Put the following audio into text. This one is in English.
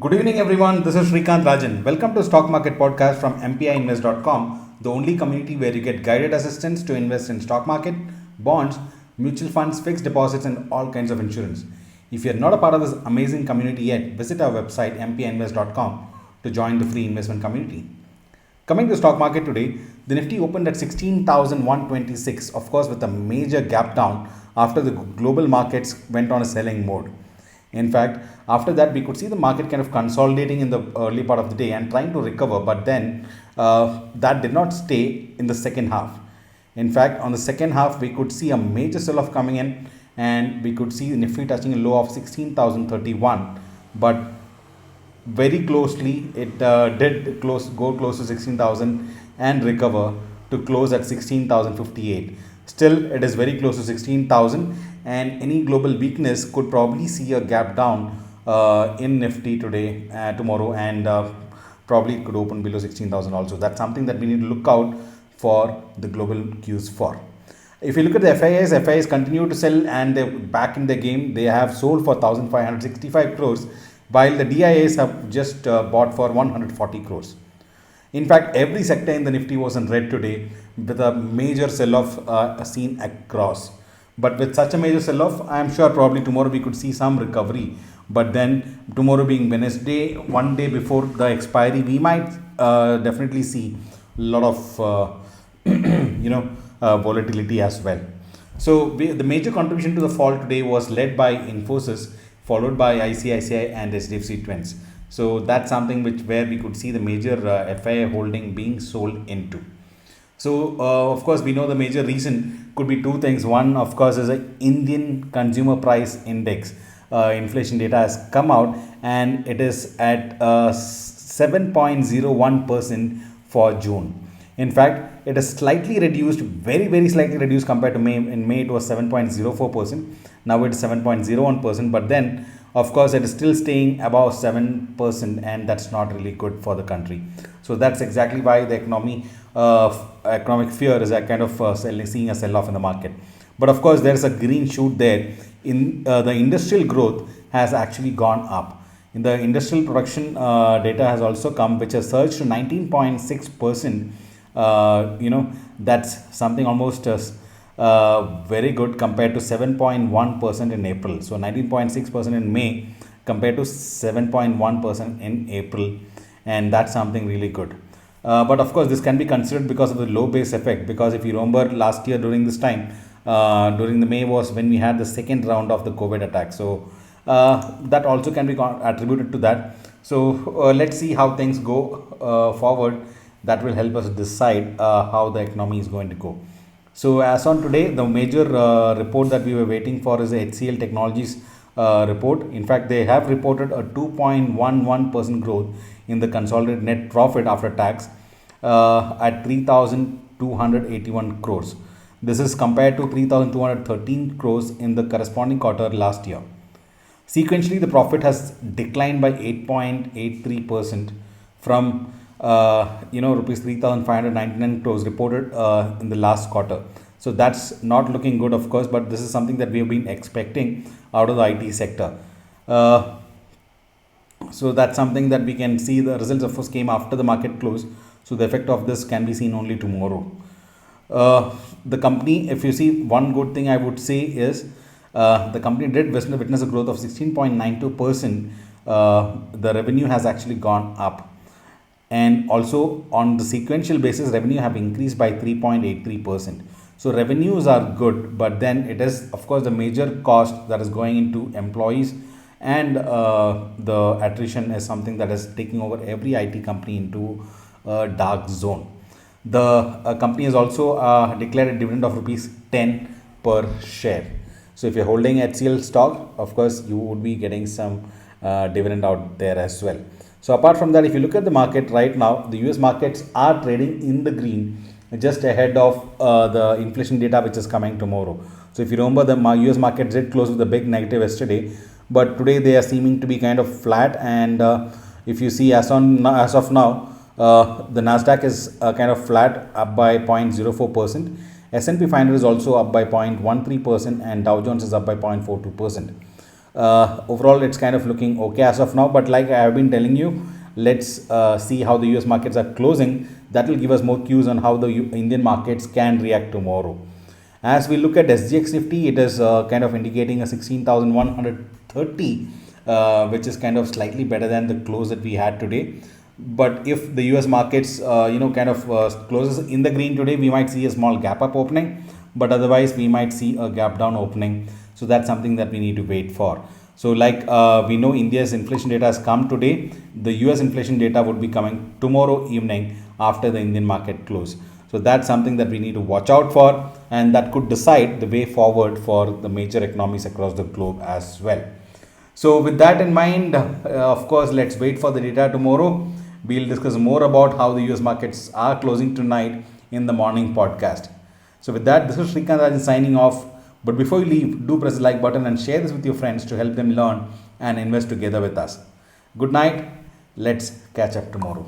Good evening, everyone. This is Srikant Rajan. Welcome to Stock Market Podcast from mpiinvest.com, the only community where you get guided assistance to invest in stock market, bonds, mutual funds, fixed deposits, and all kinds of insurance. If you're not a part of this amazing community yet, visit our website mpiinvest.com to join the free investment community. Coming to stock market today, the Nifty opened at 16,126, of course, with a major gap down after the global markets went on a selling mode. In fact, after that, we could see the market kind of consolidating in the early part of the day and trying to recover, but then that did not stay in the second half. In fact, on the second half, we could see a major sell off coming in, and we could see the Nifty touching a low of 16,031, but very closely it did go close to 16,000 and recover to close at 16,058. Still, it is very close to 16,000, and any global weakness could probably see a gap down in Nifty today, tomorrow, and probably it could open below 16,000 also. That's something that we need to look out for the global cues for. If you look at the FIIs continue to sell and they're back in the game. They have sold for 1,565 crores, while the DIAs have just bought for 140 crores. In fact, every sector in the Nifty was in red today with a major sell-off seen across. But with such a major sell-off, I am sure probably tomorrow we could see some recovery. But then tomorrow being Wednesday, one day before the expiry, we might definitely see a lot of volatility as well. So the major contribution to the fall today was led by Infosys, followed by ICICI and SDFC Twins. So that's something where we could see the major FII holding being sold into. So of course we know the major reason could be two things. One, of course, is the Indian Consumer Price Index. Inflation data has come out and it is at 7.01% for June. In fact, it is slightly reduced, very slightly reduced compared to May. In May, it was 7.04%. Now it is 7.01%. But then, of course, it is still staying above 7%, and that's not really good for the country. So that's exactly why the economic fear is kind of seeing a sell-off in the market. But of course, there is a green shoot there. In the industrial growth has actually gone up. In the industrial production data has also come, which has surged to 19.6%. That's something almost very good compared to 7.1% in April. So 19.6% in May compared to 7.1% in April, and that's something really good. But of course, this can be considered because of the low base effect. Because if you remember last year during this time, during the May was when we had the second round of the COVID attack. So that also can be attributed to that. So let's see how things go forward. That will help us decide how the economy is going to go. So as on today, the major report that we were waiting for is the HCL Technologies report. In fact, they have reported a 2.11% growth in the consolidated net profit after tax at 3,281 crores. This is compared to 3,213 crores in the corresponding quarter last year. Sequentially, the profit has declined by 8.83% from rupees 3,599 crores reported in the last quarter. So that's not looking good, of course, but this is something that we have been expecting out of the IT sector. So that's something that we can see. The results, of course, came after the market close. So the effect of this can be seen only tomorrow. The company, if you see, one good thing I would say is the company did witness a growth of 16.92%. The revenue has actually gone up. And also on the sequential basis, revenue have increased by 3.83%. So revenues are good, but then it is, of course, the major cost that is going into employees, and the attrition is something that is taking over every IT company into a dark zone. The company has also declared a dividend of rupees 10 per share. So if you're holding HCL stock, of course, you would be getting some dividend out there as well. So apart from that, if you look at the market right now, the US markets are trading in the green just ahead of the inflation data, which is coming tomorrow. So if you remember, the US market did close with a big negative yesterday, but today they are seeming to be kind of flat. And if you see as of now, the Nasdaq is kind of flat, up by 0.04%. S&P 500 is also up by 0.13%, and Dow Jones is up by 0.42%. Overall, it's kind of looking okay as of now. But like I have been telling you, let's see how the US markets are closing. That will give us more cues on how the Indian markets can react tomorrow. As we look at SGX Nifty, it is kind of indicating a 16,130, which is kind of slightly better than the close that we had today. But if the US markets, kind of closes in the green today, we might see a small gap up opening. But otherwise, we might see a gap down opening. So that's something that we need to wait for. So like we know India's inflation data has come today. The US inflation data would be coming tomorrow evening after the Indian market close. So that's something that we need to watch out for, and that could decide the way forward for the major economies across the globe as well. So with that in mind, of course, let's wait for the data tomorrow. We'll discuss more about how the US markets are closing tonight in the morning podcast. So with that, this is Srikant Rajan signing off. But before you leave, do press the like button and share this with your friends to help them learn and invest together with us. Good night. Let's catch up tomorrow.